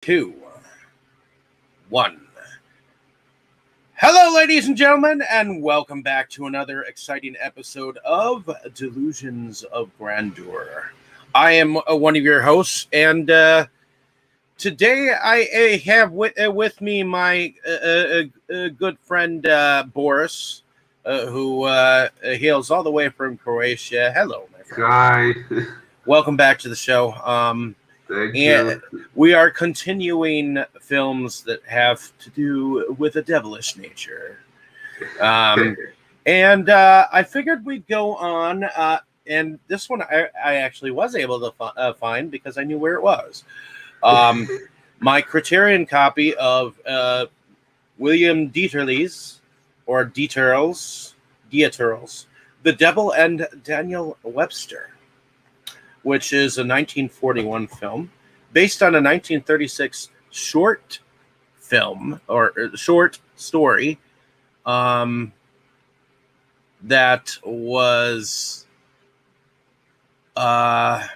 Two, one. Hello, ladies and gentlemen, and welcome back to another exciting episode of Delusions of Grandeur. I am one of your hosts, and today I have with me my good friend Boris, who hails all the way from Croatia. Hello, my friend. Hi. Welcome back to the show. Thank And you. we are continuing films that have to do with a devilish nature. And I figured we'd go on, and this one I actually was able to find because I knew where it was. My Criterion copy of William Dieterle's, or Dieterle's, The Devil and Daniel Webster, which is a 1941 film based on a 1936 short film or short story that was I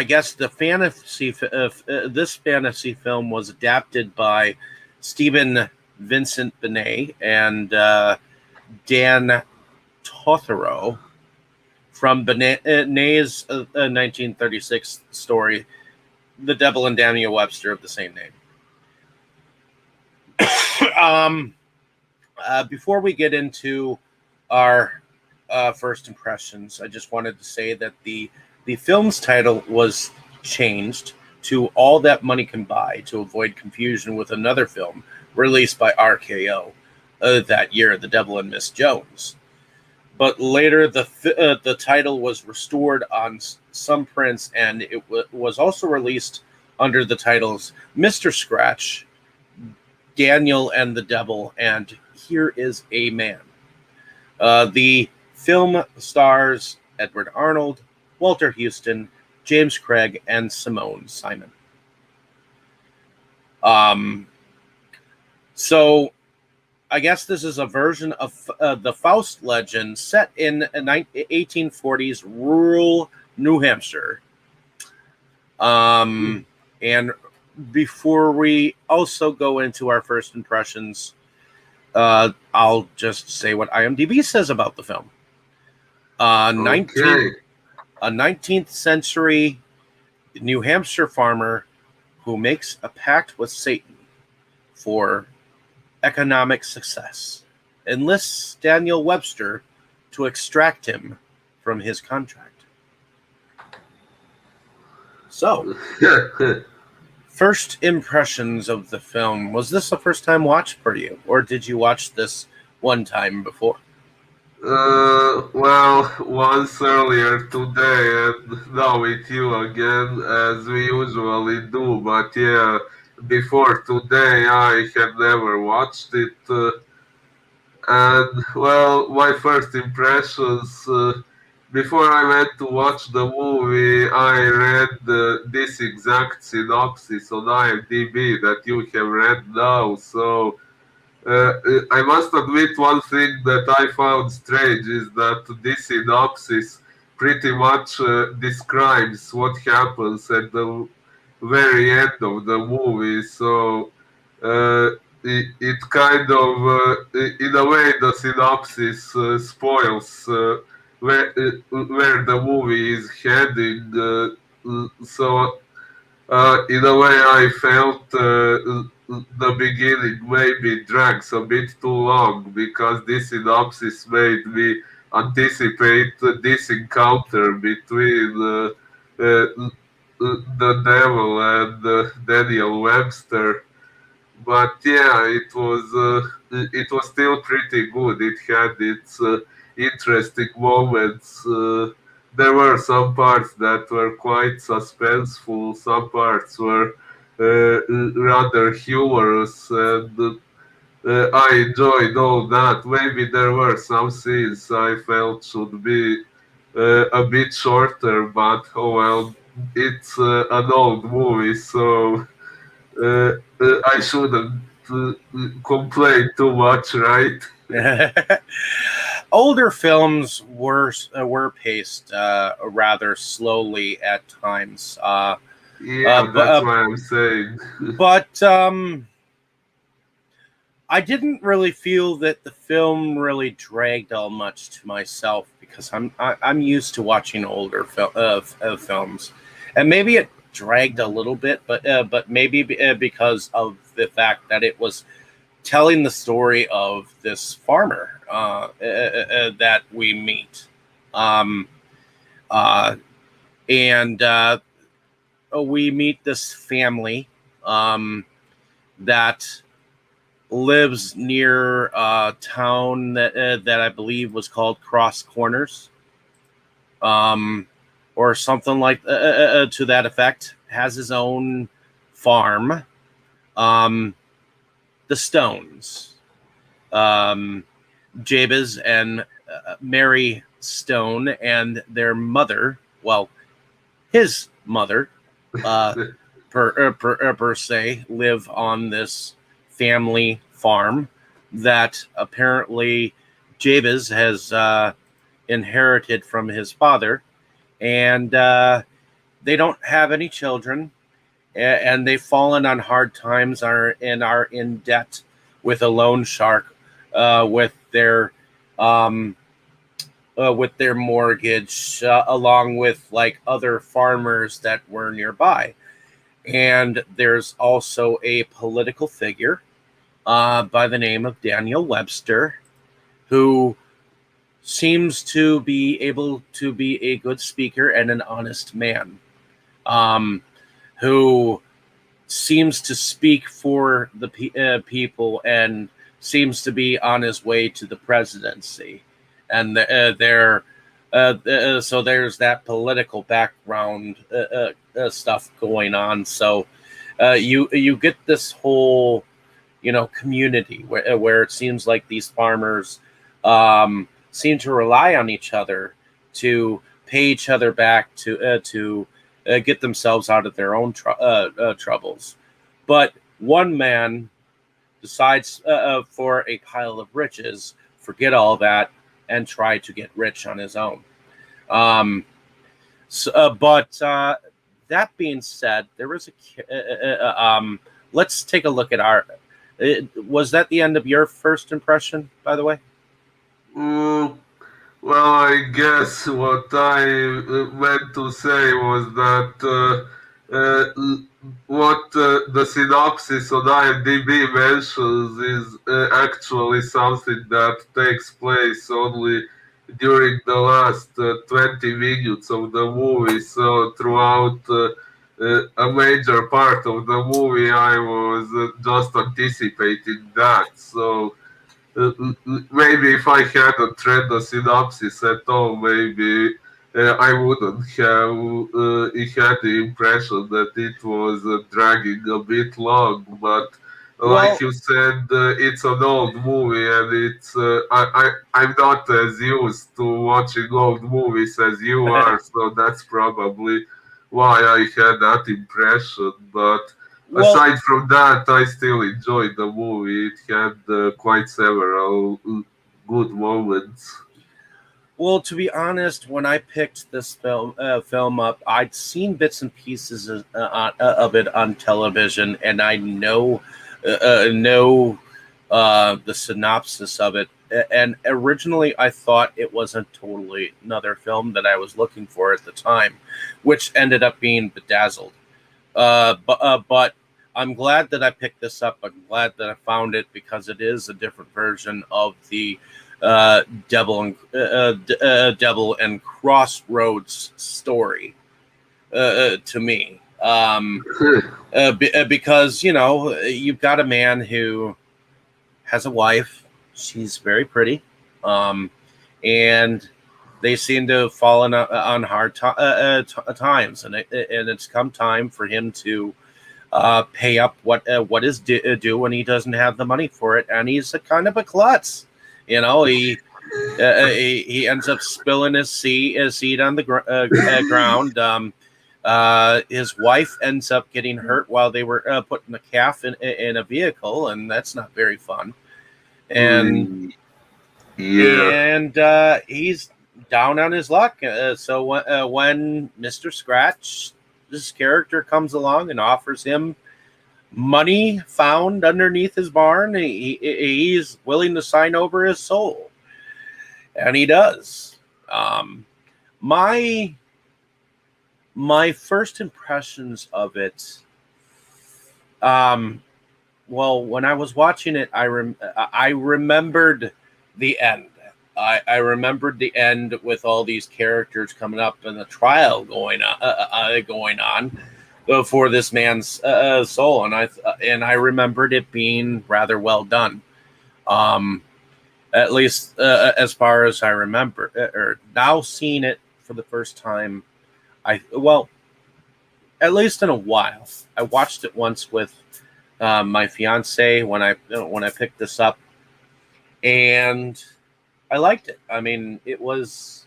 guess the fantasy this fantasy film was adapted by Stephen Vincent Benet and Dan Totoro from Benet's 1936 story, The Devil and Daniel Webster, of the same name. Before we get into our first impressions, I just wanted to say that the film's title was changed to All That Money Can Buy to avoid confusion with another film released by RKO that year, The Devil and Miss Jones. But later, the title was restored on some prints, and it was also released under the titles Mr. Scratch, Daniel and the Devil, and Here Is a Man. The film stars Edward Arnold, Walter Houston, James Craig, and Simone Simon. So I guess this is a version of the Faust legend set in 1840s rural New Hampshire. And before we also go into our first impressions, I'll just say what IMDb says about the film. A 19th century New Hampshire farmer who makes a pact with Satan for economic success enlists Daniel Webster to extract him from his contract. So, first impressions of the film. Was this a first time watch for you, or did you watch this one time before? Well, once earlier today, and now with you again, as we usually do. But yeah, before today, I had never watched it. And well, my first impressions. Before I went to watch the movie, I read this exact synopsis on IMDb that you have read now. So I must admit one thing that I found strange is that this synopsis pretty much describes what happens at the very end of the movie. So it kind of, in a way, the synopsis spoils where the movie is heading. So in a way, I felt the beginning maybe drags a bit too long because this synopsis made me anticipate this encounter between the devil and Daniel Webster. But yeah, it was still pretty good. It had its interesting moments. There were some parts that were quite suspenseful. Some parts were rather humorous, and I enjoyed all that. Maybe there were some scenes I felt should be a bit shorter, but oh well, it's an old movie, so I shouldn't complain too much, right? older films were paced rather slowly at times. Yeah, that's what I'm saying. But I didn't really feel that the film really dragged all much to myself because I'm used to watching older films, and maybe it dragged a little bit, but maybe because of the fact that it was telling the story of this farmer that we meet, um, uh, and we meet this family that lives near a town that I believe was called Cross Corners, or something like to that effect. Has his own farm, the Stones, Jabez and Mary Stone, and their mother. Well, his mother, per se, live on this family farm that apparently Jabez has inherited from his father, and they don't have any children, and they've fallen on hard times, and are in debt with a loan shark, um, with their mortgage, along with like other farmers that were nearby. And there's also a political figure by the name of Daniel Webster, who seems to be able to be a good speaker and an honest man, um, who seems to speak for the people and seems to be on his way to the presidency. And so there's that political background stuff going on. So you get this whole community where it seems like these farmers seem to rely on each other to pay each other back to get themselves out of their own troubles. But one man decides for a pile of riches, forget all that, and try to get rich on his own. But that being said, there was let's take a look at our. Was that the end of your first impression, by the way? Mm, well, I guess what I meant to say was that what the synopsis on IMDb mentions is actually something that takes place only during the last 20 minutes of the movie. So throughout a major part of the movie, I was just anticipating that. So maybe if I hadn't read the synopsis at all, maybe I wouldn't have had the impression that it was dragging a bit long. But like Well, you said, it's an old movie, and it's I'm not as used to watching old movies as you are, so that's probably why I had that impression. But well, aside from that, I still enjoyed the movie. It had quite several good moments. well. To be honest, when I picked this film up, I'd seen bits and pieces of it on television, and I know the synopsis of it. And originally, I thought it wasn't totally another film that I was looking for at the time, which ended up being Bedazzled. But I'm glad that I picked this up. I'm glad that I found it because it is a different version of the Devil and Crossroads story to me. Because you've got a man who has a wife. She's very pretty, and they seem to have fallen on hard times, and it's come time for him to pay up what is due when he doesn't have the money for it, and he's a kind of a klutz. He ends up spilling his seed on the ground. His wife ends up getting hurt while they were putting the calf in a vehicle, and that's not very fun. And Mm. Yeah. and he's down on his luck. So when Mr. Scratch, this character, comes along and offers him money found underneath his barn, he's willing to sign over his soul, and he does. Um, my my first impressions of it, um, well, when I was watching it, I remembered the end. I remembered the end with all these characters coming up and the trial going on for this man's soul, and I remembered it being rather well done. Um, at least as far as I remember, or now seeing it for the first time, well, at least in a while. I watched it once with my fiance when I picked this up, and I liked it. I mean, it was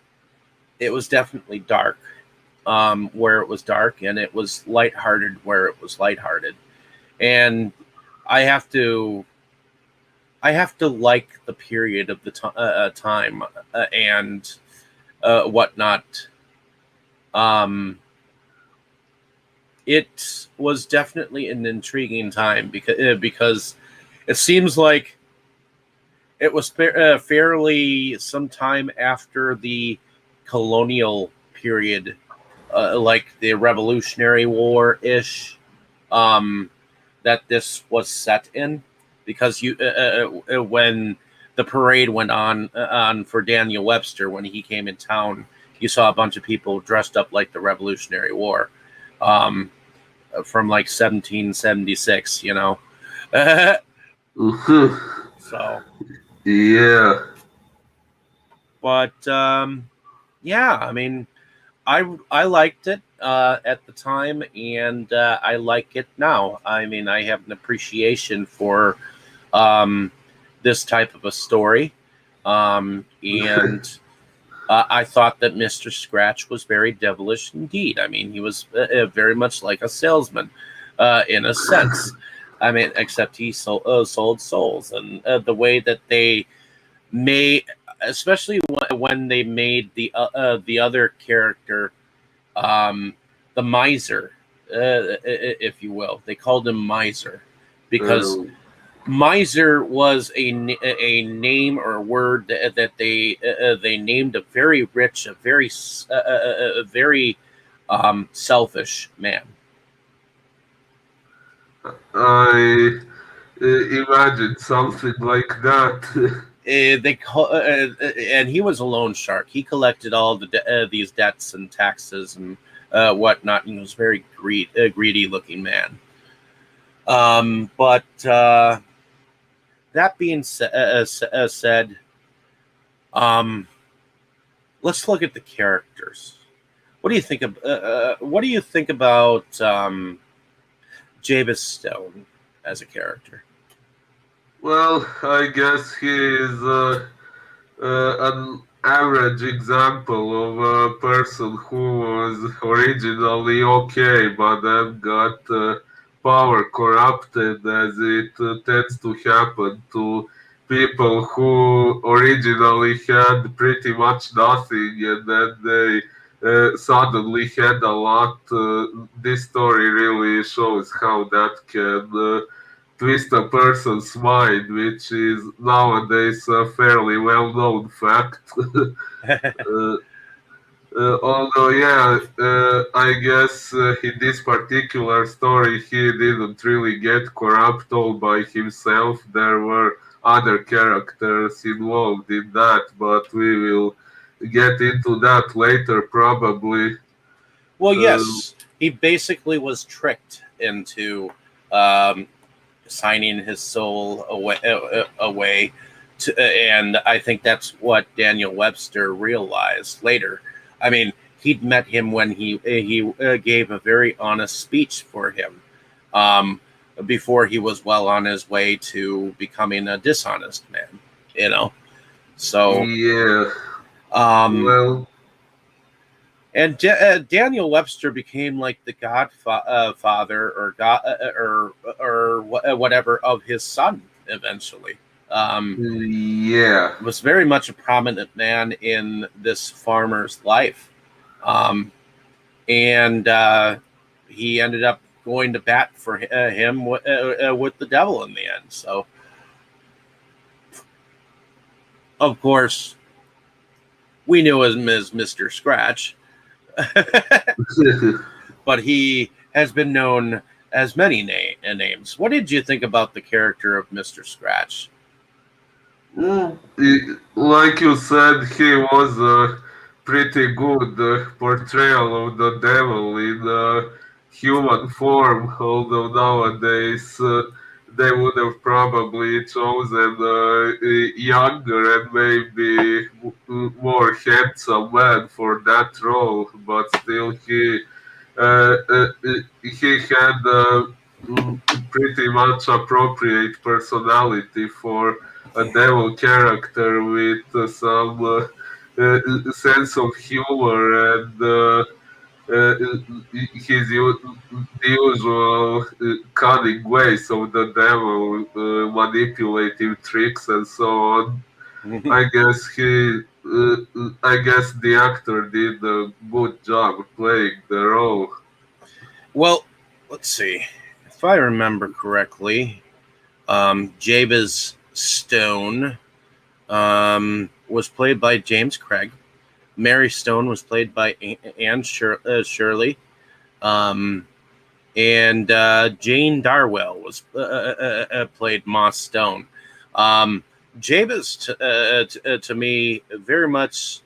definitely dark, where it was dark, and it was lighthearted where it was lighthearted. And I have to like the period of the time and whatnot. Um, it was definitely an intriguing time because it seems like it was fairly sometime after the colonial period, like the Revolutionary War ish, um, that this was set in, because when the parade went on for Daniel Webster when he came in town, you saw a bunch of people dressed up like the Revolutionary War, um, from like 1776, Mhm. so. Yeah. But yeah, I mean, I liked it at the time, and I like it now. I mean, I have an appreciation for um, this type of a story, and I thought that Mr. Scratch was very devilish indeed. I mean, he was very much like a salesman in a sense. I mean, except he sold souls, and the way that they made, especially when they made the other character, um, the miser, if you will. They called him miser because Um, miser was a name or a word that they named a very rich, a very selfish man. I imagine something like that. And he was a loan shark. He collected all these debts and taxes and whatnot. And he was a very greedy looking man. But that being said, um, let's look at the characters. What do you think about Jabez Stone as a character? Well, I guess he is an average example of a person who was originally okay, but then got power corrupted, as it tends to happen to people who originally had pretty much nothing and then they suddenly had a lot. This story really shows how that can twist a person's mind, which is nowadays a fairly well known fact. uh, Although, yeah, I guess in this particular story, he didn't really get corrupt all by himself. There were other characters involved in that, but we will get into that later, probably. Well, Uh, yes, he basically was tricked into um, signing his soul away and I think that's what Daniel Webster realized later. I mean, he'd met him when he gave a very honest speech for him, um, before he was well on his way to becoming a dishonest man. You know, so yeah, um, well, and Daniel Webster became like the godfather or god or whatever of his son eventually. Yeah. Was very much a prominent man in this farmer's life. Um, and he ended up going to bat for him with the devil in the end. So, of course, we knew him as Mr. Scratch, but he has been known as many names. What did you think about the character of Mr. Scratch? Like you said, he was a pretty good portrayal of the devil in human form, although nowadays they would have probably chosen a younger and maybe more handsome man for that role, but still he had pretty much appropriate personality for a devil character with some sense of humor and his the usual cunning ways of the devil, manipulative tricks and so on. I guess the actor did a good job playing the role. Well, let's see. If I remember correctly, Jabez Stone was played by James Craig. Mary Stone was played by Anne Shirley. And Jane Darwell was played Moss Stone. Jabez, to me, very much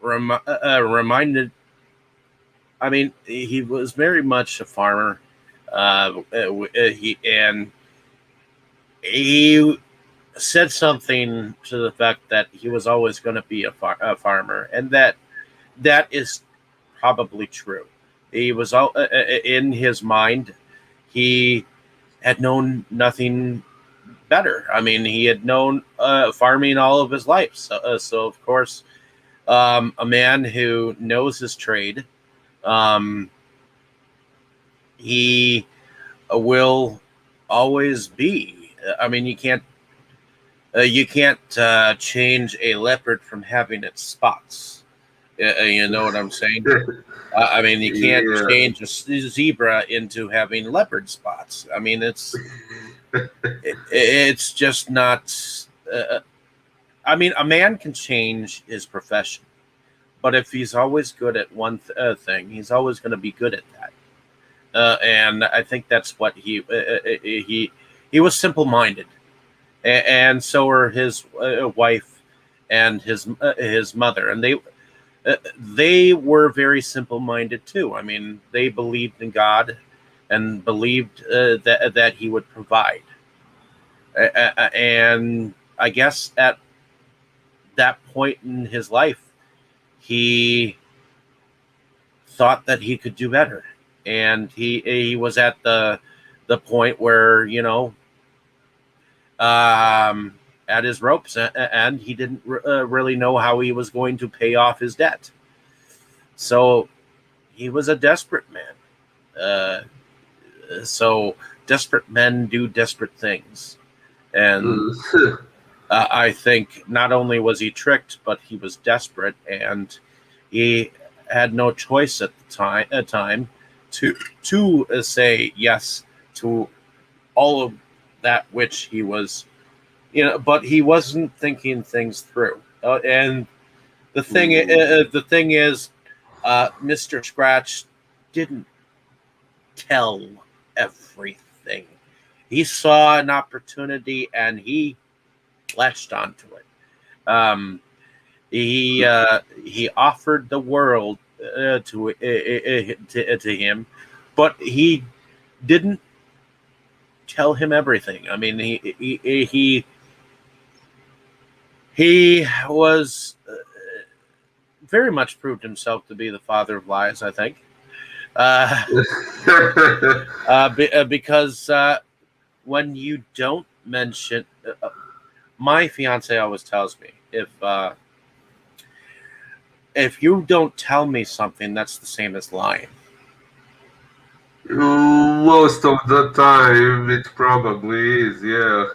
reminded. I mean, he was very much a farmer. He said something to the fact that he was always going to be a farmer, and that is probably true. He was all in his mind. He had known nothing better. I mean, he had known farming all of his life. So of course, a man who knows his trade, um, he will always be. I mean, you can't change a leopard from having its spots. You know what I'm saying? I mean, you can't Yeah. change a zebra into having leopard spots. I mean, it's just not. I mean, a man can change his profession, but if he's always good at one thing, he's always going to be good at that. And I think that's what he was simple minded, and so were his wife and his mother, and they were very simple minded too. I mean, they believed in God and believed that He would provide. And I guess at that point in his life, he thought that he could do better, and he was at the point where at his ropes, and he didn't really know how he was going to pay off his debt. So he was a desperate man. So desperate men do desperate things, and I think not only was he tricked, but he was desperate, and he had no choice at the time to say yes to all of that which he was, but he wasn't thinking things through. And the thing is, Mr. Scratch didn't tell everything. He saw an opportunity and he latched onto it. He offered the world to him, but he didn't tell him everything. I mean, he was very much proved himself to be the father of lies, I think, because when you don't mention, my fiance always tells me, if you don't tell me something, that's the same as lying. Most of the time, it probably is, yeah.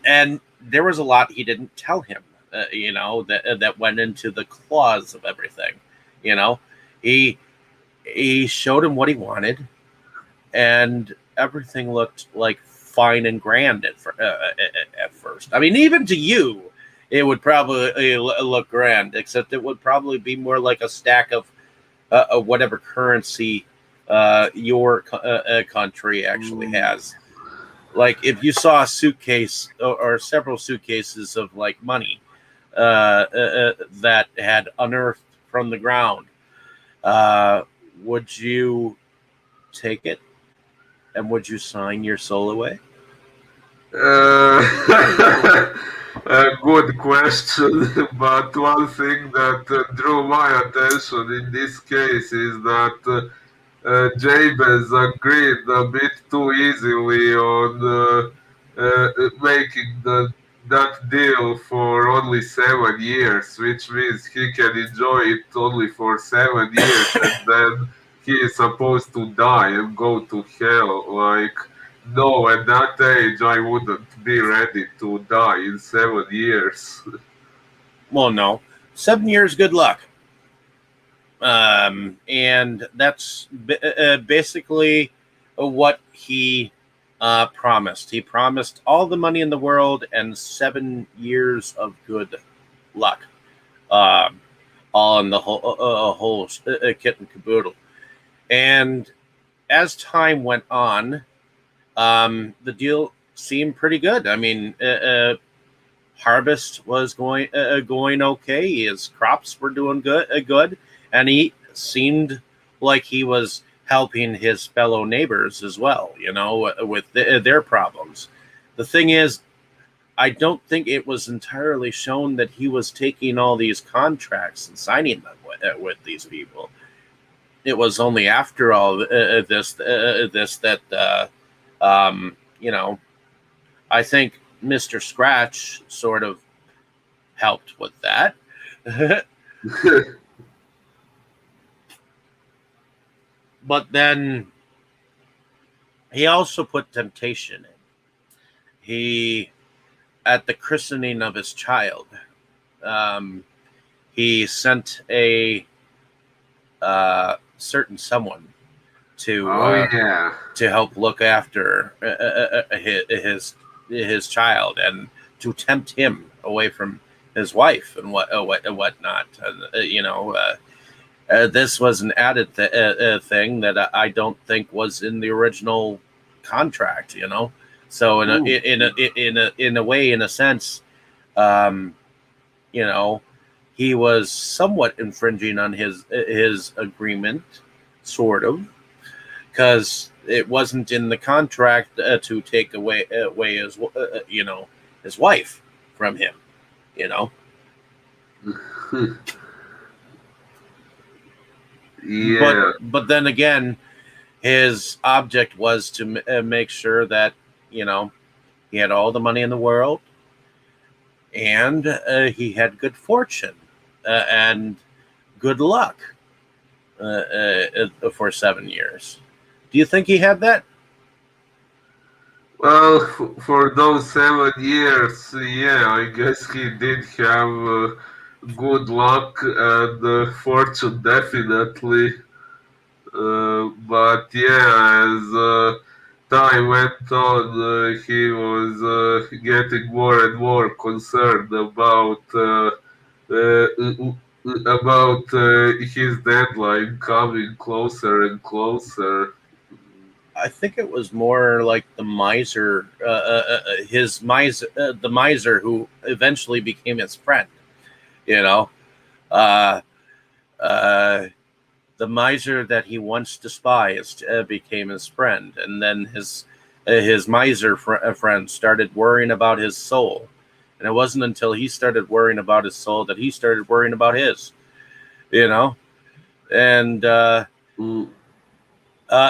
And there was a lot he didn't tell him, that went into the clause of everything. You know, he he showed him what he wanted, and everything looked like fine and grand at first. I mean, even to you, it would probably look grand, except it would probably be more like a stack of whatever currency your country actually has. Like if you saw a suitcase or several suitcases of like money that had unearthed from the ground, uh, would you take it and would you sign your soul away? A good question, but one thing that drew my attention in this case is that Jabez agreed a bit too easily on making that deal for only 7 years, which means he can enjoy it only for 7 years and then he is supposed to die and go to hell. Like, no, at that age, I wouldn't be ready to die in 7 years. Well, no, 7 years, good luck. And that's basically what he promised. He promised all the money in the world and 7 years of good luck, um, all in the whole kit and caboodle. And as time went on, the deal seemed pretty good. I mean, harvest was going okay. His crops were doing good, and he seemed like he was helping his fellow neighbors as well. With their problems. The thing is, I don't think it was entirely shown that he was taking all these contracts and signing them with these people. It was only after all this that I think Mr. Scratch sort of helped with that. But then he also put temptation in. He, at the christening of his child, he sent a certain someone to to help look after his child and to tempt him away from his wife and whatnot. This was an added thing that I don't think was in the original contract. So in a way, in a sense, he was somewhat infringing on his agreement, sort of, because it wasn't in the contract to take away his wife from him. Yeah. But then again, his object was to make sure that he had all the money in the world and he had good fortune and good luck for 7 years. Do you think he had that? Well, for those 7 years, yeah, I guess he did have good luck and fortune, definitely. But yeah, as time went on, he was getting more and more concerned about his deadline coming closer and closer. I think it was more like the miser, the miser who eventually became his friend. You know, uh, uh, the miser that he once despised became his friend, and then his miser friend started worrying about his soul, and it wasn't until he started worrying about his soul that he started worrying about his. And Mm.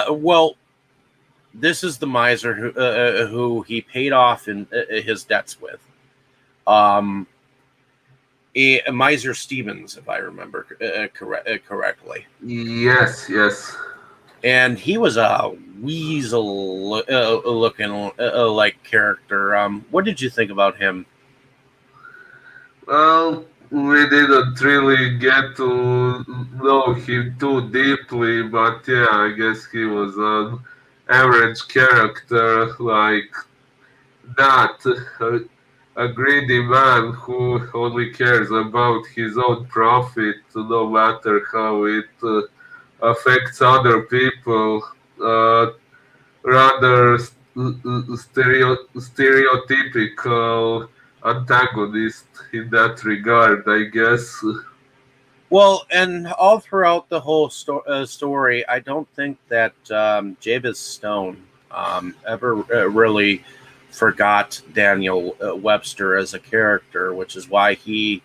well, this is the miser who he paid off in his debts with. Miser Stevens, if I remember correctly. Yes, yes. and he was a weasel looking like character. What did you think about him? Well, we didn't really get to know him too deeply, but yeah, I guess he was an average character like that. A greedy man who only cares about his own profit, no matter how it affects other people. Rather stereotypical antagonist in that regard, I guess. Well, and all throughout the whole story, I don't think that Jabez Stone ever really forgot Daniel Webster as a character, which is why he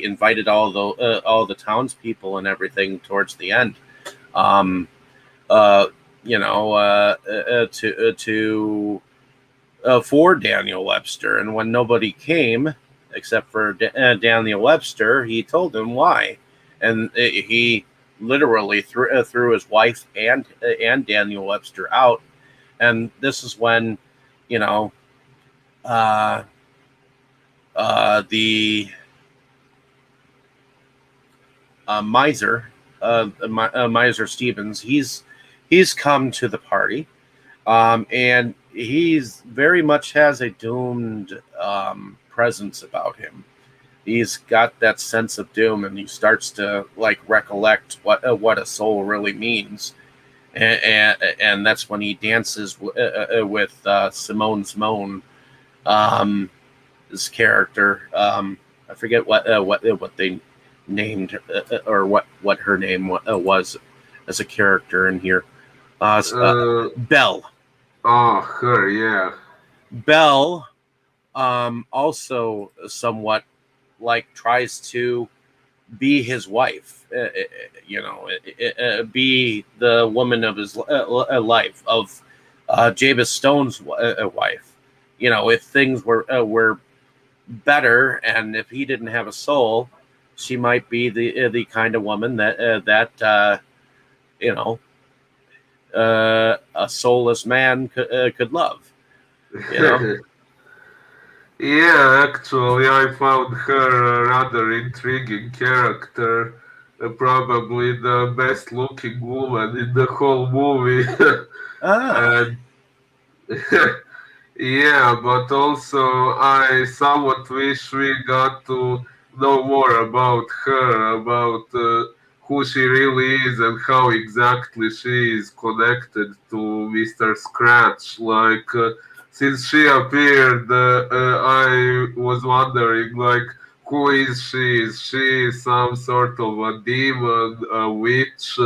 invited all the townspeople and everything towards the end. Um, uh, to for Daniel Webster, and when nobody came except for Daniel Webster, he told them why, and he literally threw his wife and Daniel Webster out, and this is when, you know, uh, the miser, miser Stevens, he's come to the party, and he's very much has a doomed presence about him. He's got that sense of doom, and he starts to like recollect what a soul really means, and that's when he dances with Simone, um, his character. I forget what they named or what her name was as a character in here. Uh, Belle. oh, her, yeah. Belle also somewhat like tries to be his wife, be the woman of his life, of Jabez Stone's wife. You know, if things were better, and if he didn't have a soul, she might be the kind of woman that you know a soulless man could love. You know. Yeah, actually, I found her a rather intriguing character. Probably the best looking woman in the whole movie. Ah, And yeah, but also I somewhat wish we got to know more about her, about who she really is and how exactly she is connected to Mr. Scratch. Like, since she appeared, I was wondering, like, who is she? Is she some sort of a demon, a witch?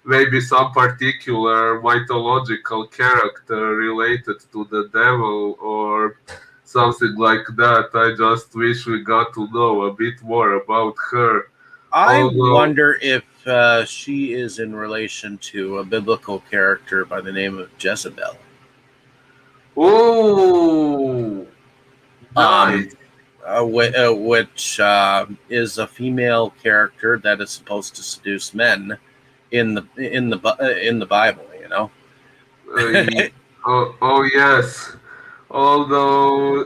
Maybe some particular mythological character related to the devil or something like that. I just wish we got to know a bit more about her. I Although, wonder if she is in relation to a biblical character by the name of Jezebel, oh, um, nice. which is a female character that is supposed to seduce men in the Bible. You know. Oh, yes. Although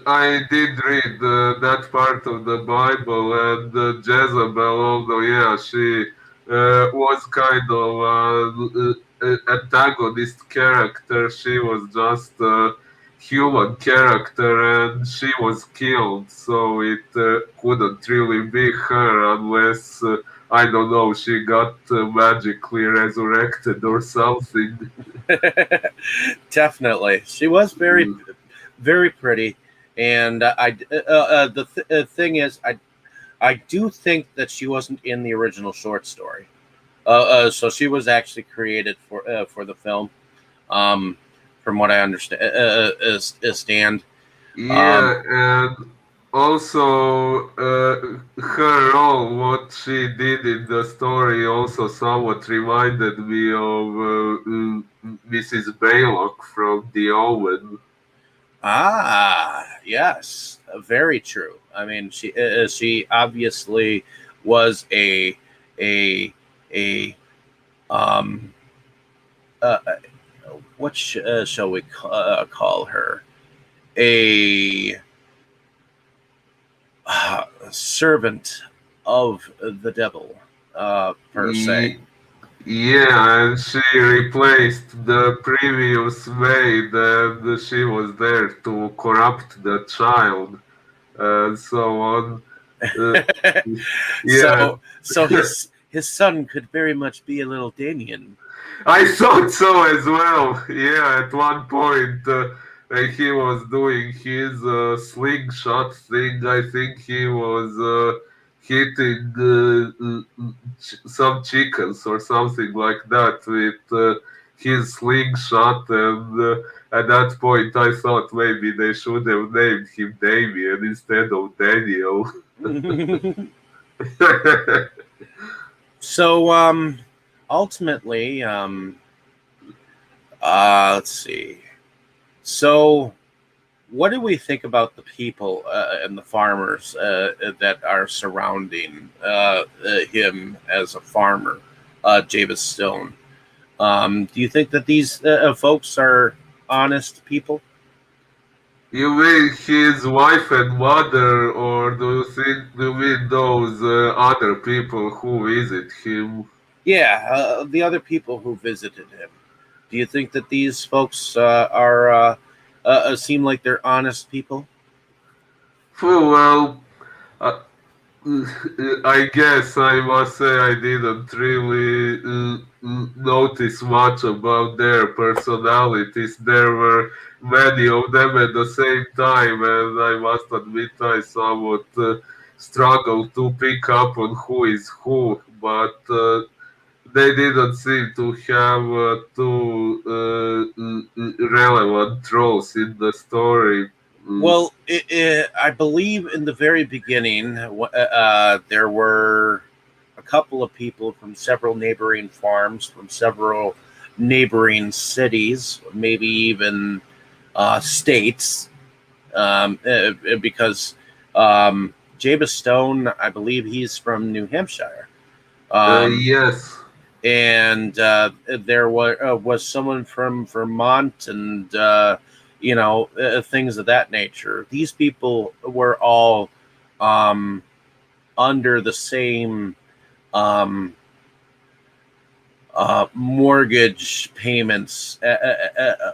I did read that part of the Bible, and Jezebel, although yeah, she was kind of an antagonist character. She was just a human character, and she was killed. So it couldn't really be her unless I don't know, she got magically resurrected or something. Definitely, she was Mm. very pretty, and the thing is, I do think that she wasn't in the original short story. So she was actually created for the film, um, from what I understand. Stand. Um, Yeah, and also her role, what she did in the story, also somewhat reminded me of Mrs. Baylock from The Omen. yes, very true. I mean, she obviously was a um, uh, what shall we call her? A servant of the devil, per se. Ye- Yeah, and she replaced the previous maid, and she was there to corrupt the child, and so on. Uh, yeah, So his son could very much be a little Damien. I thought so as well. Yeah, at one point when he was doing his slingshot thing, I think he was hitting some chickens or something like that with his slingshot, and at that point I thought maybe they should have named him Damien instead of Daniel. So ultimately, let's see. So what do we think about the people and the farmers that are surrounding him as a farmer, Javis Stone? Do you think that these folks are honest people? You mean his wife and mother, or do you mean those other people who visit him? Yeah, the other people who visited him. Do you think that these folks are seem like they're honest people? Well, uh, I guess I must say I didn't really notice much about their personalities. There were many of them at the same time, and I must admit I somewhat struggled to pick up on who is who, but they didn't seem to have two relevant roles in the story. Mm. Well, I believe in the very beginning, there were a couple of people from several neighboring farms, from several neighboring cities, maybe even states, because Jabez Stone, I believe he's from New Hampshire. Um, Yes. and there was someone from Vermont, and things of that nature. These people were all um, under the same um, mortgage payments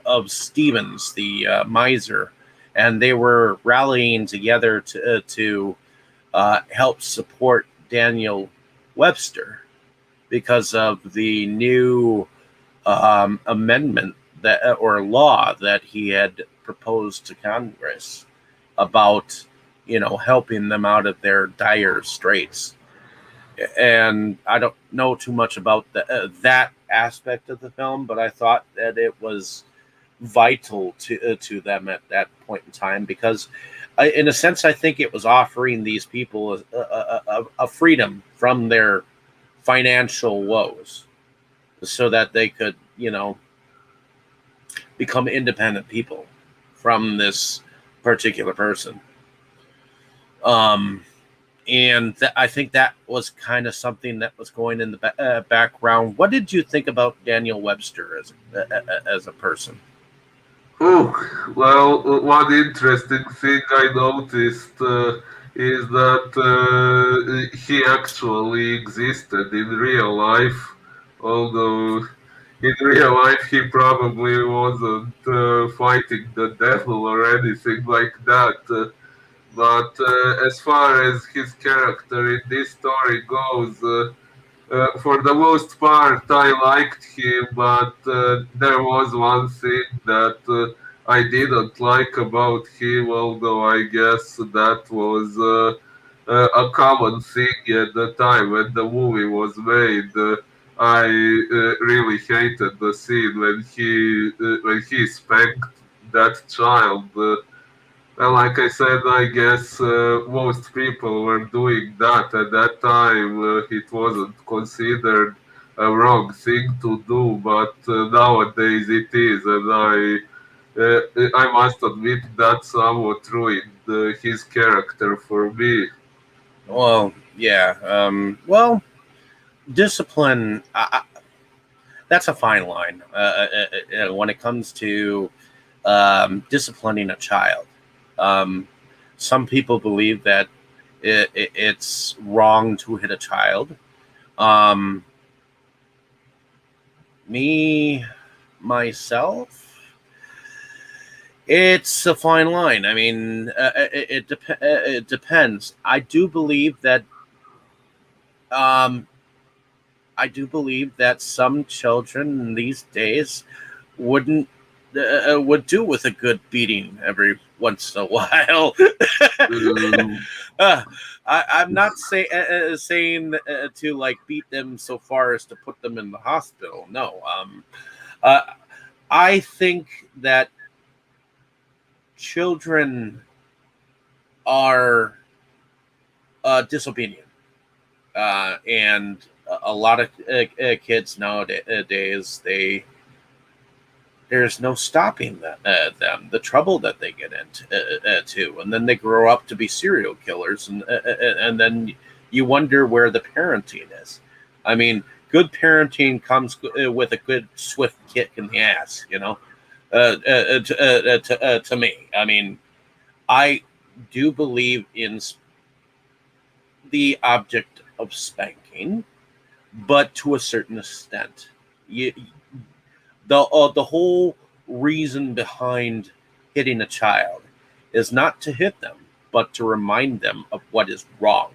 of Stevens, the miser, and they were rallying together to help support Daniel Webster because of the new amendment that or law that he had proposed to Congress about helping them out of their dire straits. And I don't know too much about that aspect of the film, but I thought that it was vital to them at that point in time because, in a sense, I think it was offering these people a freedom from their financial woes so that they could, become independent people from this particular person. Um, and I think that was kind of something that was going in the background. What did you think about Daniel Webster as a person? Oh, well, one interesting thing I noticed is that he actually existed in real life, although in real life he probably wasn't fighting the devil or anything like that. But as far as his character in this story goes, for the most part, I liked him, but there was one thing that I didn't like about him, although I guess that was a common thing at the time when the movie was made. I really hated the scene when he spanked that child. Well, like I said, I guess most people were doing that at that time. It wasn't considered a wrong thing to do, but nowadays it is, and I must admit that somewhat ruined his character for me. Well, yeah. Well, discipline. that's a fine line when it comes to disciplining a child. Some people believe that it's wrong to hit a child. Um, me, myself, it's a fine line. I mean, it depends. Um, I do believe that some children these days wouldn't would do with a good beating every once in a while. Um, uh, I'm not saying to like beat them so far as to put them in the hospital. No, uh, I think that children are disobedient, and a lot of kids nowadays there's no stopping them, the trouble that they get into, and then they grow up to be serial killers, and then you wonder where the parenting is. I mean, good parenting comes with a good swift kick in the ass, to me. I mean, I do believe in the object of spanking, but to a certain extent. The whole reason behind hitting a child is not to hit them, but to remind them of what is wrong,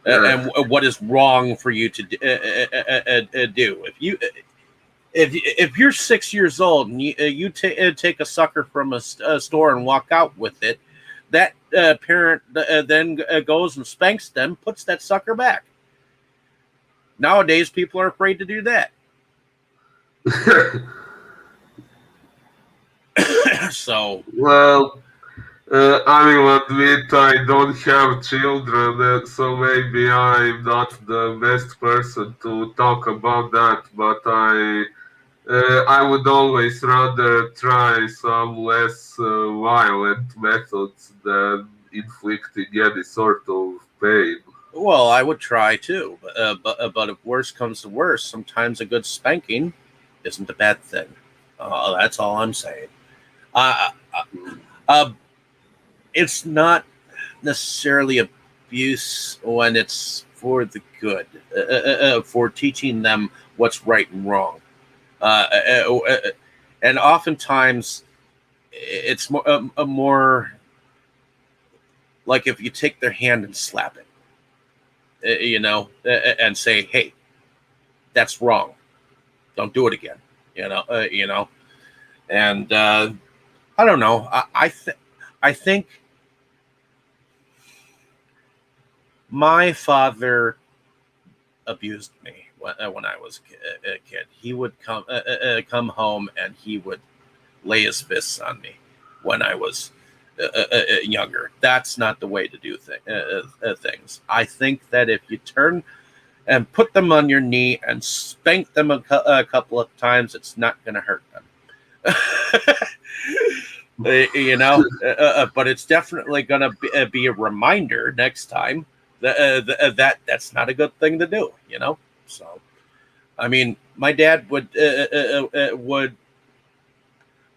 and what is wrong for you to do. If you're 6 years old and you take a sucker from a store and walk out with it, that parent then goes and spanks them, puts that sucker back. Nowadays, people are afraid to do that. So, well, I will admit I don't have children, so maybe I'm not the best person to talk about that, but I would always rather try some less violent methods than inflicting any sort of pain. well, I would try too, but if worse comes to worse, sometimes a good spanking isn't a bad thing. That's all I'm saying. Uh, uh, uh, it's not necessarily abuse when it's for the good, for teaching them what's right and wrong. And oftentimes it's more like if you take their hand and slap it, and say, "Hey, that's wrong. Don't do it again." And I don't know. I think my father abused me when I was a kid. He would come home and he would lay his fists on me when I was younger. That's not the way to do things. I think that if you turn and put them on your knee and spank them a couple of times, it's not going to hurt them. But it's definitely going to be a reminder next time that's not a good thing to do. So, I mean, my dad would,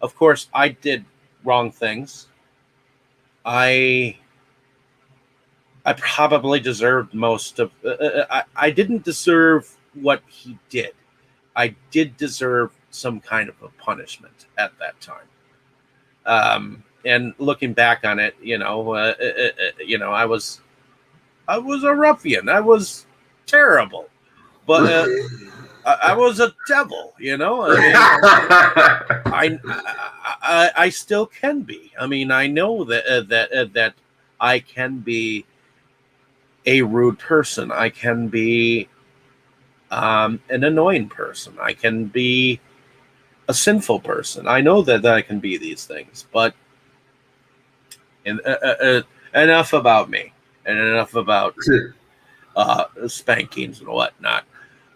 of course, I did wrong things. I probably deserved most of. I didn't deserve what he did. I did deserve some kind of a punishment at that time. And looking back on it, I was a ruffian. I was terrible, but I was a devil. I still can be. I mean, I know that I can be a rude person. I can be an annoying person. I can be a sinful person. I know that I can be these things, but enough about me and enough about spankings and whatnot.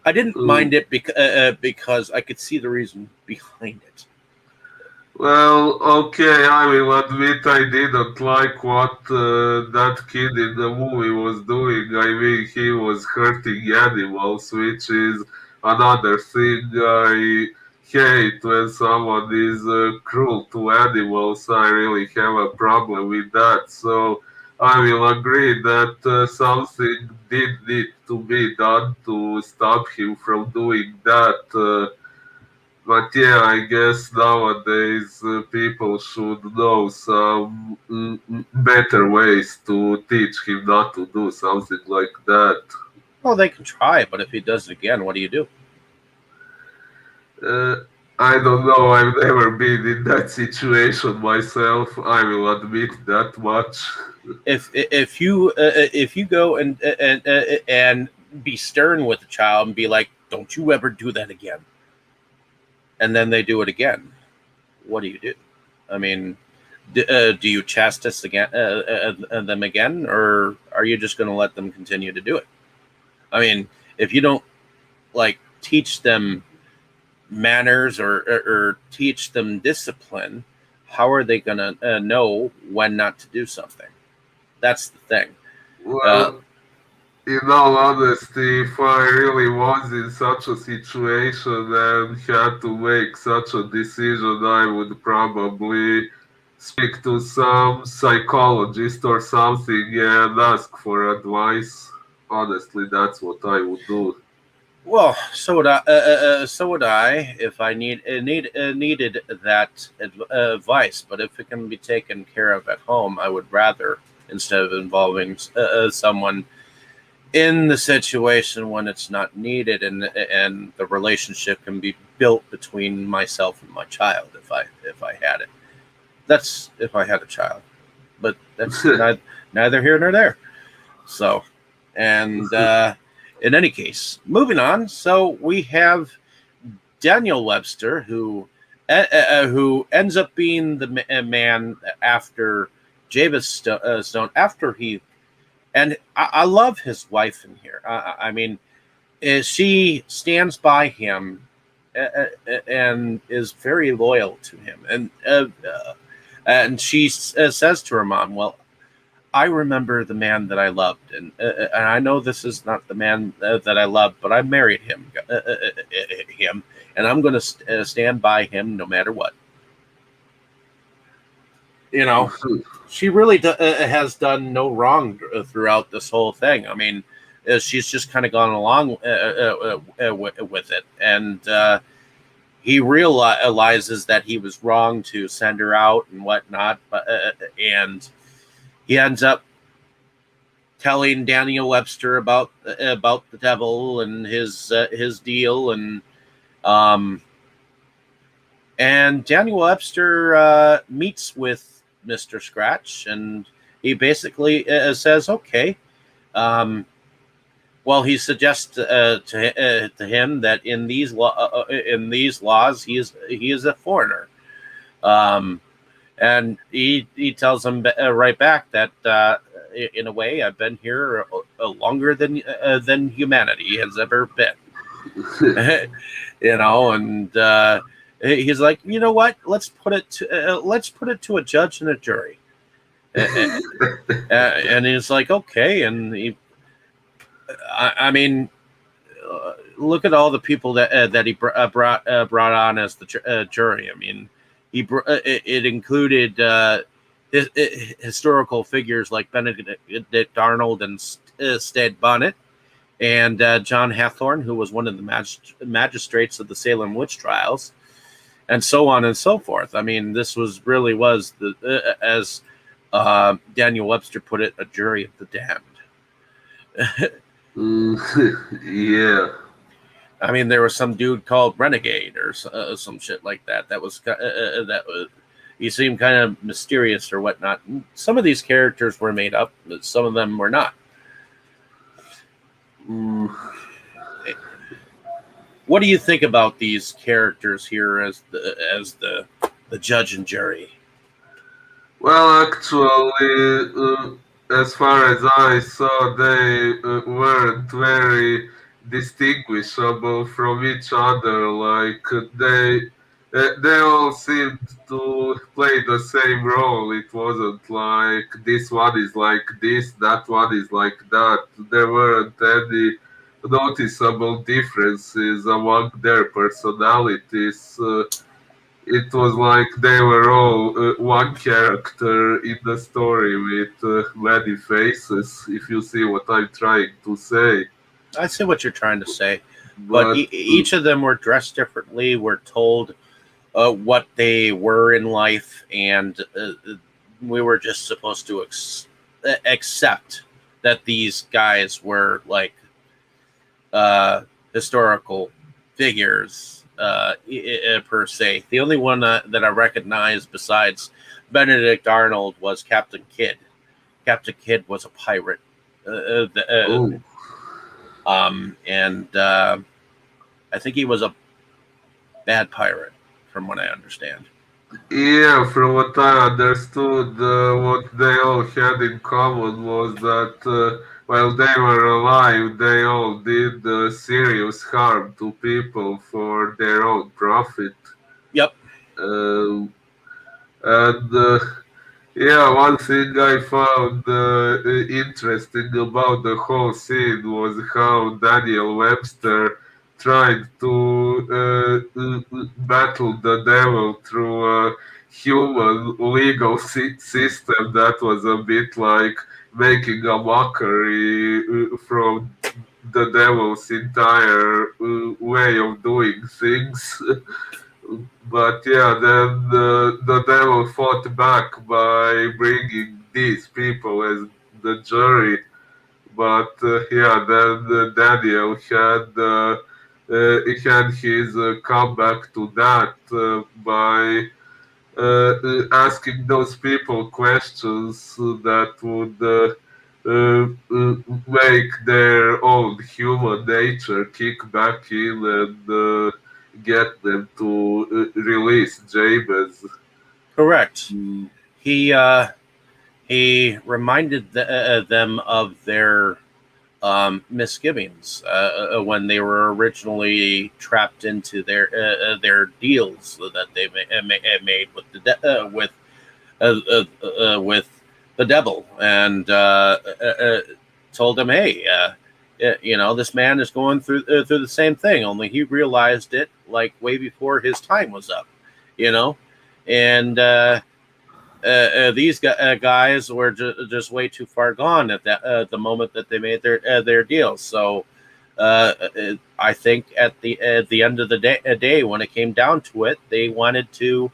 I didn't mind it because I could see the reason behind it. Well, okay, I will admit I didn't like what that kid in the movie was doing. I mean, he was hurting animals, which is another thing I hate when someone is cruel to animals. I really have a problem with that. So I will agree that something did need to be done to stop him from doing that. But yeah, I guess nowadays people should know some better ways to teach him not to do something like that. Well, they can try, but if he does it again, what do you do? Uh, I don't know. I've never been in that situation myself. I will admit that much. If you go and be stern with the child and be like, "Don't you ever do that again," and then they do it again, what do you do? I mean, do you chastise again them again, or are you just going to let them continue to do it? I mean, if you don't like teach them manners or teach them discipline, how are they going to know when not to do something? That's the thing. Uh, Well, in all honesty, if I really was in such a situation and had to make such a decision, I would probably speak to some psychologist or something and ask for advice. Honestly, that's what I would do. well, so would I. So would I if I needed that advice. But if it can be taken care of at home, I would rather instead of involving someone in the situation when it's not needed, and the relationship can be built between myself and my child if I had it. That's if I had a child, but that's neither here nor there. So, and in any case, moving on. So we have Daniel Webster, who ends up being the man after Jabez Stone, after he, and I love his wife in here. I mean, she stands by him and is very loyal to him, and she says to her mom, "Well, I remember the man that I loved, and I know this is not the man that I loved, but I married him, and I'm going to stand by him no matter what." You know, she really has done no wrong throughout this whole thing. I mean, she's just kind of gone along with it, and he realizes that he was wrong to send her out and whatnot, and he ends up telling Daniel Webster about the devil and his deal, um, and Daniel Webster meets with Mr. Scratch, and he basically says, "Okay." Well, he suggests to him that in these laws he is a foreigner, and he tells him right back that in a way I've been here longer than humanity has ever been. And he's like, you know what? Let's put it to a judge and a jury. And he's like, okay. And I mean, look at all the people that he brought on as the jury. I mean, it included historical figures like Benedict Arnold and Stead Bonnet, and John Hathorne, who was one of the magistrates of the Salem witch trials, and so on and so forth. I mean, this was the as Daniel Webster put it, a jury of the damned. Yeah. I mean, there was some dude called Renegade or some shit like that. That was he seemed kind of mysterious or whatnot. Some of these characters were made up, but some of them were not. What do you think about these characters here as the judge and jury? Well, actually, as far as I saw, they weren't very distinguishable from each other. Like they all seemed to play the same role. It wasn't like this one is like this, that one is like that. There weren't any noticeable differences among their personalities. It was like they were all one character in the story with many faces, if you see what I'm trying to say. I see what you're trying to say, but But each of them were dressed differently. Were told what they were in life, and we were just supposed to accept that these guys were like historical figures per se. The only one that I recognized besides Benedict Arnold was Captain Kidd. Captain Kidd was a pirate, oh, and I think he was a bad pirate, from what I understand. yeah, from what I understood, what they all had in common was that while they were alive, they all did serious harm to people for their own profit. Yep. Uh, and Yeah, one thing I found interesting about the whole scene was how Daniel Webster tried to battle the devil through a human legal system that was a bit like making a mockery from the devil's entire way of doing things. But yeah, then the devil fought back by bringing these people as the jury. But yeah, then Daniel he had his comeback to that by asking those people questions that would make their own human nature kick back in and get them to release Jabez. Correct. Mm. He reminded them of their misgivings when they were originally trapped into their deals that they made with with the devil, and told him, "Hey, this man is going through the same thing. Only he realized it like way before his time was up, you know, and." These guys were just way too far gone at the moment that they made their deals. So I think at the end of the day, when it came down to it, they wanted to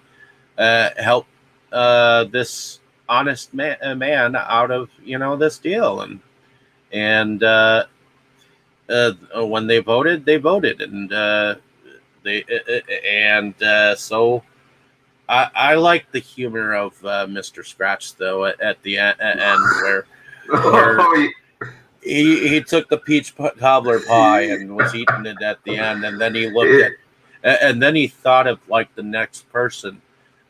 help this honest man out of this deal, and when they voted, and they and so. I like the humor of Mr. Scratch though at the end where Oh, he took the peach cobbler pie and was eating it at the end, and then he looked yeah. at and then he thought of like the next person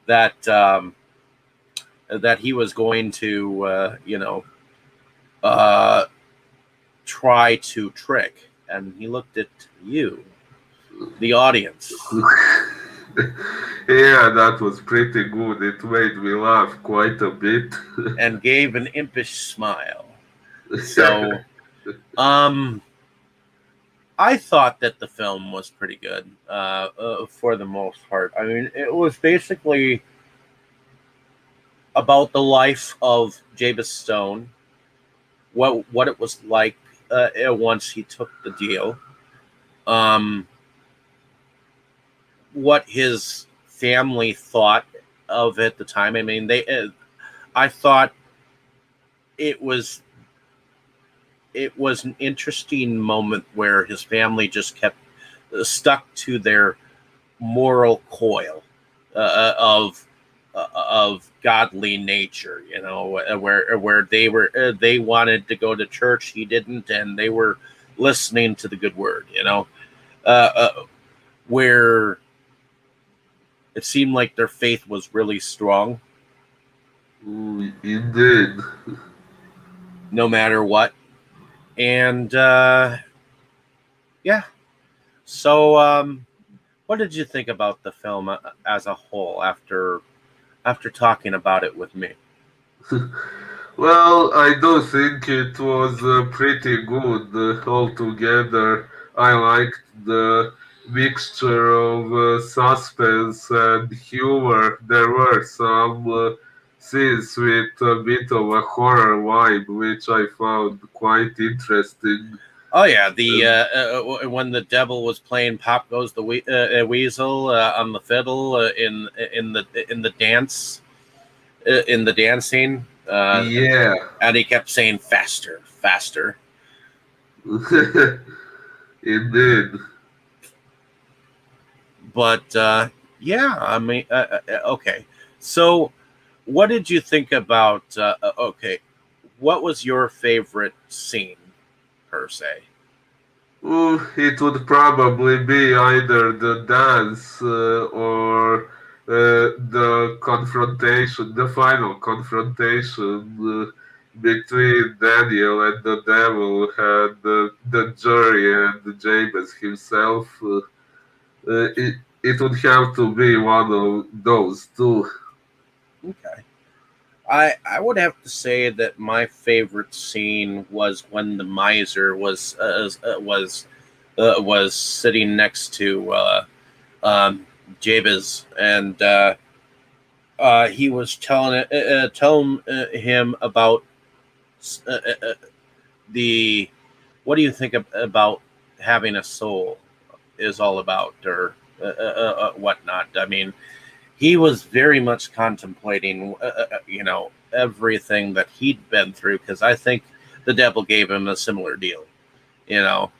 that that he was going to uh, try to trick, and he looked at you, the audience, Yeah, that was pretty good. It made me laugh quite a bit. and gave an impish smile. So um I thought that the film was pretty good for the most part. I mean, it was basically about the life of Jabez Stone, what it was like once he took the deal, um, what his family thought of it at the time. I mean, I thought it was it was an interesting moment where his family just kept stuck to their moral coil of godly nature, where they wanted to go to church, he didn't, and they were listening to the good word, uh, uh, where it seemed like their faith was really strong, Indeed. no matter what, and yeah. So, what did you think about the film as a whole after talking about it with me? Well, I do think it was pretty good altogether. I liked the mixture of suspense and humor. There were some scenes with a bit of a horror vibe, which I found quite interesting. Oh yeah, the Um, when the devil was playing "Pop Goes the Weasel" on the fiddle in the dance in the dancing, yeah, and he kept saying "faster, faster." indeed. But yeah, I mean, okay. So, what did you think about? Okay, what was your favorite scene per se? It would probably be either the dance or the confrontation, the final confrontation between Daniel and the devil and the jury and James himself. It would have to be one of those two. Okay. I would have to say that my favorite scene was when the miser was sitting next to Jabez, and he was telling him about uh, uh, uh, the what do you think about having a soul is all about, or whatnot. I mean, he was very much contemplating, everything that he'd been through, because I think the devil gave him a similar deal, you know,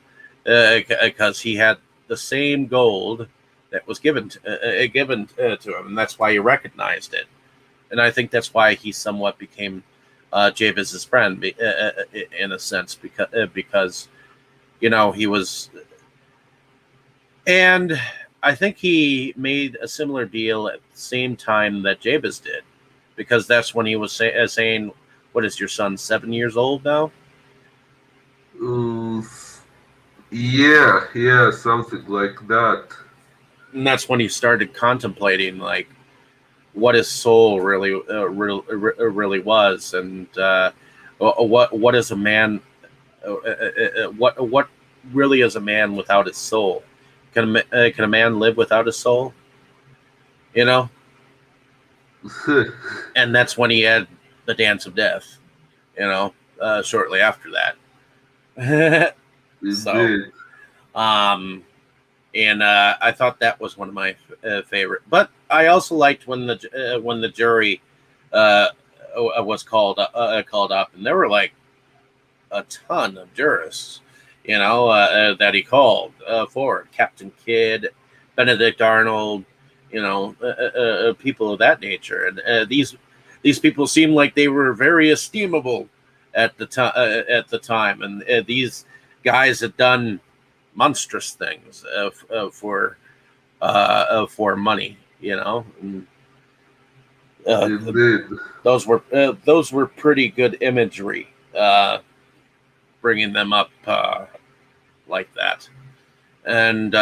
because he had the same gold that was given to him, and that's why he recognized it, and I think that's why he somewhat became Jabez's friend, in a sense, because he was, and I think he made a similar deal at the same time that Jabez did, because that's when he was saying, "What is your son, 7 years old now?" Uh, yeah, yeah, something like that. And that's when he started contemplating, like, what his soul really was, and what is a man, what really is a man without his soul? Can a man live without his soul? You know, and that's when he had the dance of death. Shortly after that. So, Indeed. um, and I thought that was one of my favorite. But I also liked when the jury uh, was called up, and there were like a ton of jurists, that he called forward. Captain Kidd, Benedict Arnold, people of that nature, and these people seemed like they were very esteemable at the time. At the time, and these guys had done monstrous things for money. And, uh, Indeed. those were pretty good imagery. Bringing them up like that, and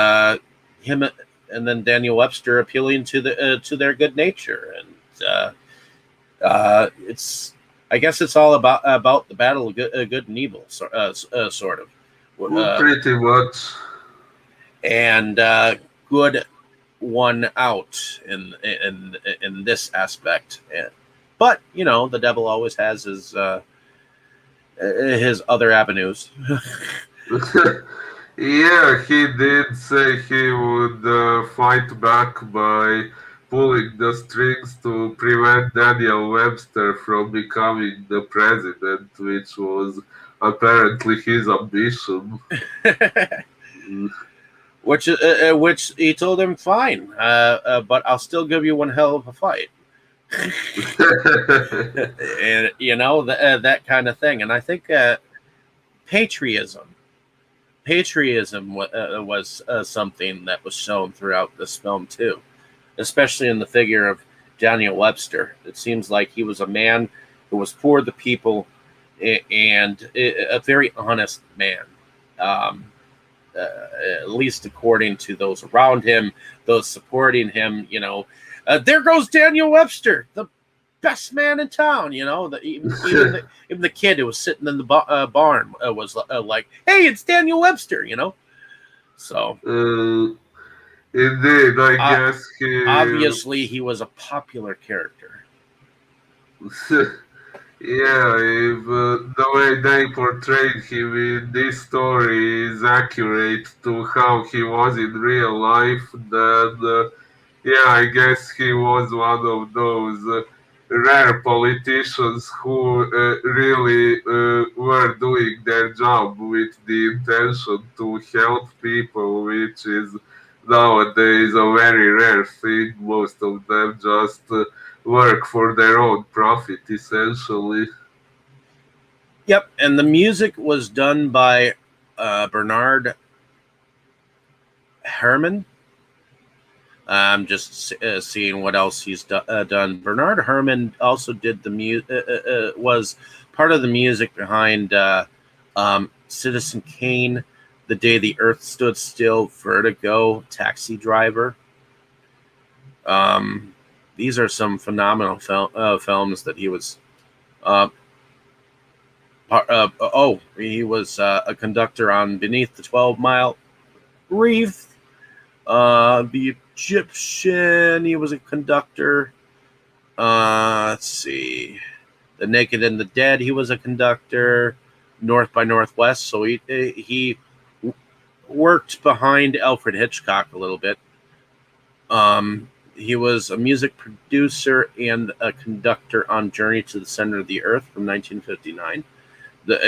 him, and then Daniel Webster appealing to their good nature, and it's, I guess it's all about the battle of good and evil, sort of, Pretty much. and good won out in this aspect. But the devil always has his other avenues. Yeah, he did say he would fight back by pulling the strings to prevent Daniel Webster from becoming the president, which was apparently his ambition. Which he told him, fine, but I'll still give you one hell of a fight. And that kind of thing. And I think patriotism was something that was shown throughout this film too, especially in the figure of Daniel Webster. It seems like he was a man who was for the people, and a very honest man. Um, at least according to those around him, those supporting him. There goes Daniel Webster, the best man in town. You know, even the kid who was sitting in the barn was like, hey, it's Daniel Webster. You know, so Indeed, I guess he. obviously he was a popular character. Yeah, if the way they portrayed him in this story is accurate to how he was in real life, then yeah, I guess he was one of those rare politicians who really were doing their job with the intention to help people, which is nowadays a very rare thing. Most of them just work for their own profit, essentially. Yep, and the music was done by Bernard Herrmann. I'm just seeing what else he's done. Bernard Herrmann also did the was part of the music behind Citizen Kane, The Day the Earth Stood Still, Vertigo, Taxi Driver. These are some phenomenal films that he was. He was a conductor on Beneath the 12-Mile Reef. The Egyptian, he was a conductor. Let's see. The Naked and the Dead, he was a conductor. North by Northwest, so he worked behind Alfred Hitchcock a little bit. He was a music producer and a conductor on Journey to the Center of the Earth from 1959.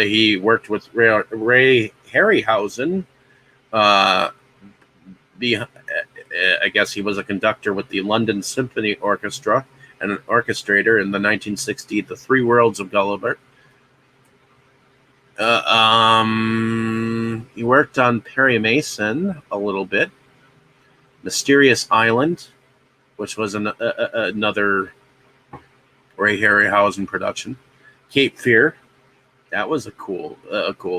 He worked with Ray Harryhausen. I guess he was a conductor with the London Symphony Orchestra and an orchestrator in the 1960 The Three Worlds of Gulliver. He worked on Perry Mason a little bit. Mysterious Island, which was another Ray Harryhausen production. Cape Fear, that was a cool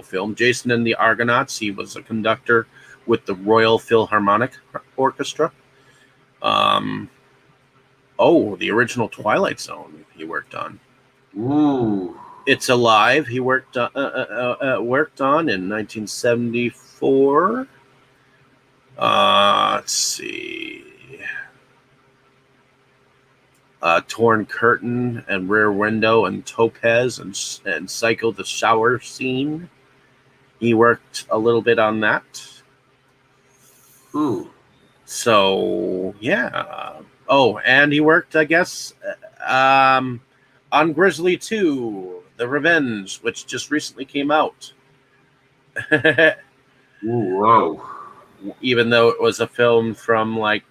film. Jason and the Argonauts, he was a conductor with the Royal Philharmonic Orchestra. The original Twilight Zone he worked on. Ooh. It's Alive, he worked on in 1974. Let's see. Torn Curtain and Rear Window and Topaz and Psycho the Shower Scene. He worked a little bit on that. Ooh. So, yeah. Oh, and he worked, I guess, on Grizzly 2, The Revenge, which just recently came out. Ooh, wow. Even though it was a film from, like,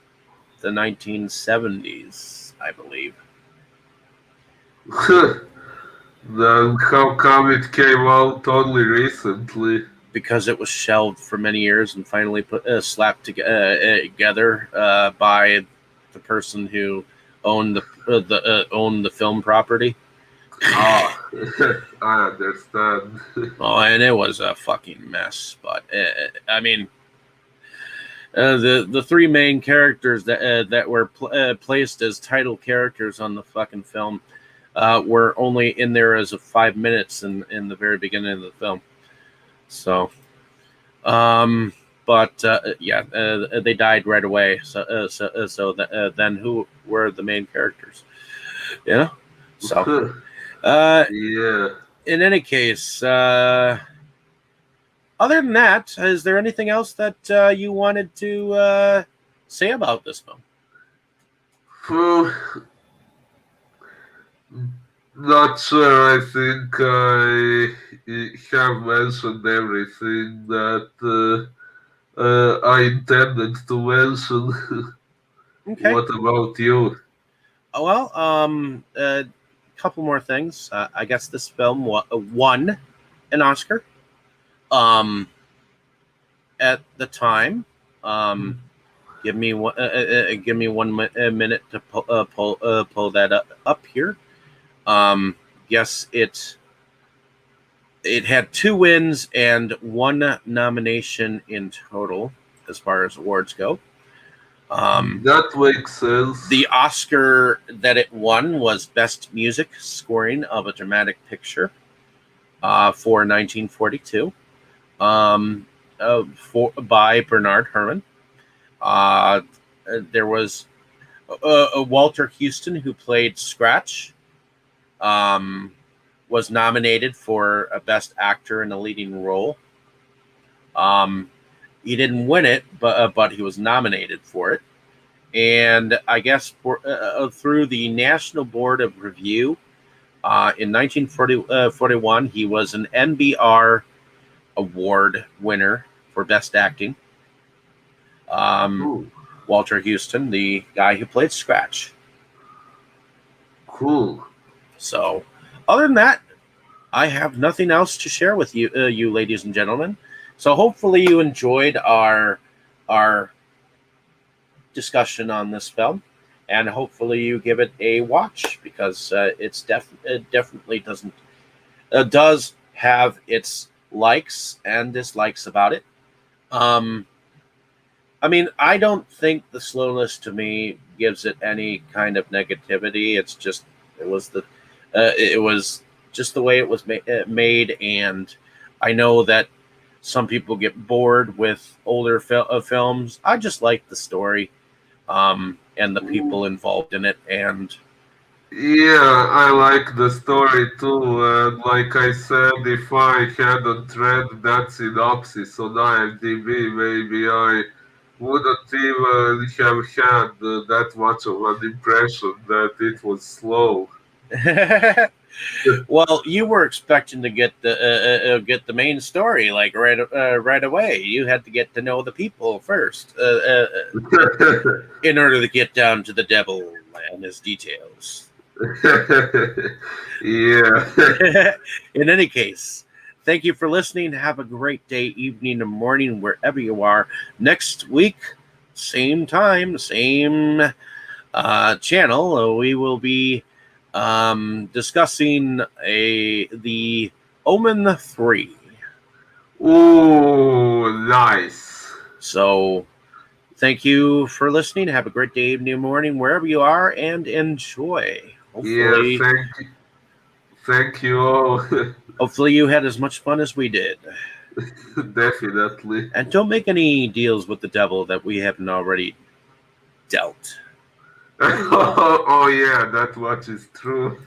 the 1970s, I believe. Then how come it came out only recently? Because it was shelved for many years and finally slapped together by the person who owned the film property. I understand. Oh, and it was a fucking mess. But I mean, the three main characters that were placed as title characters on the fucking film were only in there as of 5 minutes in the very beginning of the film. So, they died right away. Then who were the main characters? You know. So, yeah. In any case, other than that, is there anything else that you wanted to say about this film? Well, not sure. I think I have mentioned everything that I intended to mention. Okay. What about you? Well, a couple more things. I guess this film won an Oscar. At the time, give me 1 minute to pull that up here. Yes, it had 2 wins and 1 nomination in total as far as awards go. That makes sense. The Oscar that it won was Best Music Scoring of a Dramatic Picture for 1942 by Bernard Herrmann. There was Walter Houston, who played Scratch, was nominated for a Best Actor in a Leading Role. He didn't win it, but he was nominated for it. And I guess through the National Board of Review, in 1941, he was an NBR Award winner for Best Acting. Walter Houston, the guy who played Scratch. Cool. So, other than that, I have nothing else to share with you, you ladies and gentlemen. So, hopefully, you enjoyed our discussion on this film, and hopefully, you give it a watch, because it definitely does have its likes and dislikes about it. I mean, I don't think the slowness to me gives it any kind of negativity. It's just it was just the way it was made, and I know that some people get bored with older films. I just like the story and the people involved in it, and Yeah, I like the story too. And like I said, if I hadn't read that synopsis on IMDb, maybe I wouldn't even have had that much of an impression that it was slow. well, you were expecting to get the main story like right away. You had to get to know the people first in order to get down to the devil and his details. Yeah. In any case, thank you for listening. Have a great day, evening, and morning, wherever you are. Next week, same time, same channel, we will be discussing the Omen 3. Ooh, nice. So, thank you for listening. Have a great day, evening, morning, wherever you are, and enjoy. Hopefully, Yeah, thank you all. hopefully you had as much fun as we did. Definitely. And don't make any deals with the devil that we haven't already dealt. Oh yeah, that much is true.